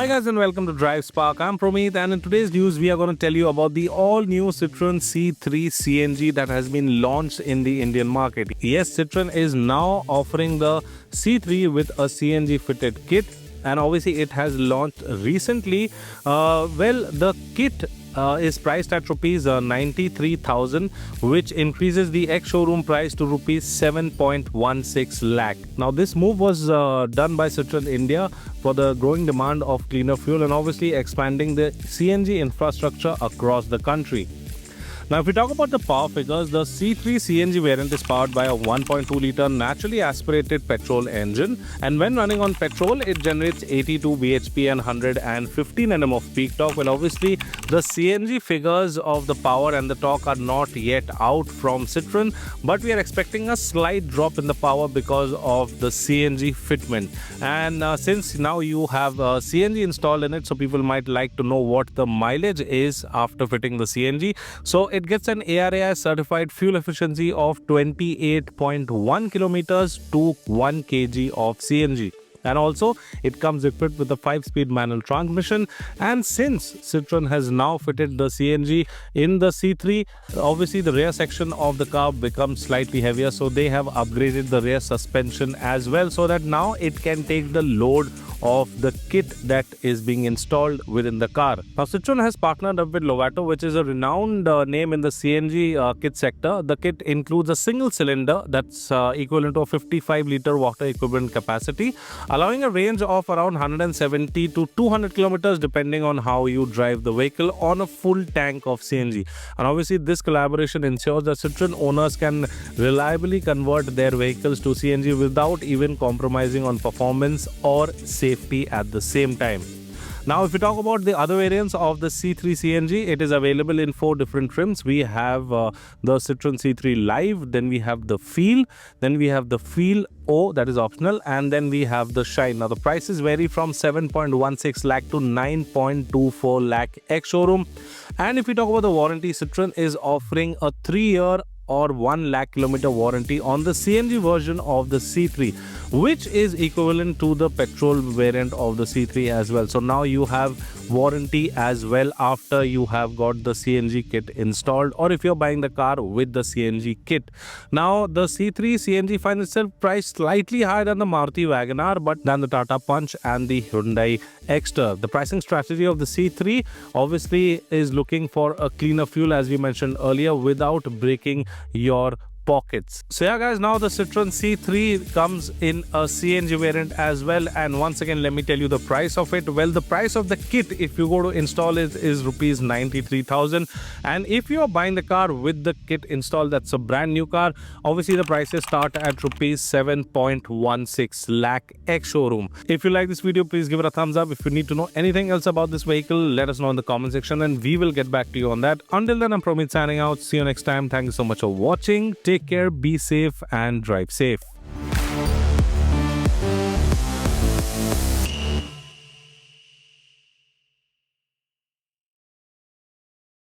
Hi guys and welcome to DriveSpark. I'm Promeet, and in today's news we are going to tell you about the all-new Citroen C3 CNG that has been launched in the Indian market. Yes, Citroen is now offering the C3 with a CNG fitted kit, and obviously it has launched recently. The kit is priced at rupees 93,000, which increases the ex-showroom price to rupees 7.16 lakh. Now this move was done by Citroën India for the growing demand of cleaner fuel and obviously expanding the CNG infrastructure across the country. Now, if we talk about the power figures, the C3 CNG variant is powered by a 1.2-litre naturally aspirated petrol engine, and when running on petrol, it generates 82 bhp and 115 Nm of peak torque. Well, obviously, the CNG figures of the power and the torque are not yet out from Citroen, but we are expecting a slight drop in the power because of the CNG fitment. And since now you have CNG installed in it, so people might like to know what the mileage is after fitting the CNG. So it gets an ARAI certified fuel efficiency of 28.1 kilometers to 1 kg of CNG. And also it comes equipped with a 5-speed manual transmission. And since Citroen has now fitted the CNG in the C3, obviously the rear section of the car becomes slightly heavier, so they have upgraded the rear suspension as well, so that now it can take the load of the kit that is being installed within the car. Now Citroen has partnered up with Lovato, which is a renowned name in the CNG kit sector. The kit includes a single cylinder that's equivalent to a 55-litre water equivalent capacity, allowing a range of around 170 to 200 kilometers depending on how you drive the vehicle on a full tank of CNG. And obviously this collaboration ensures that Citroen owners can reliably convert their vehicles to CNG without even compromising on performance or safety at the same time. Now, if we talk about the other variants of the C3 CNG, it is available in 4 different trims. We have the Citroen C3 Live, then we have the Feel, then we have the Feel O, that is optional, and then we have the Shine. Now, the prices vary from 7.16 lakh to 9.24 lakh ex-showroom. And if we talk about the warranty, Citroen is offering a 3-year or 1 lakh kilometer warranty on the CNG version of the C3, which is equivalent to the petrol variant of the C3 as well. So now you have warranty as well after you have got the CNG kit installed, or if you're buying the car with the CNG kit. Now the C3 CNG finds itself priced slightly higher than the Maruti Wagon-R, but than the Tata Punch and the Hyundai Exter. The pricing strategy of the C3 obviously is looking for a cleaner fuel, as we mentioned earlier, without breaking your pockets. So yeah guys, now the Citroen C3 comes in a CNG variant as well, and once again let me tell you the price of it. Well, the price of the kit, if you go to install it, is rupees 93,000, and if you are buying the car with the kit installed, that's a brand new car, obviously the prices start at rupees 7.16 lakh ex-showroom. If you like this video, please give it a thumbs up. If you need to know anything else about this vehicle, let us know in the comment section and we will get back to you on that. Until then, I'm Promeet signing out. See you next time. Thank you so much for watching. Take care, be safe and drive safe.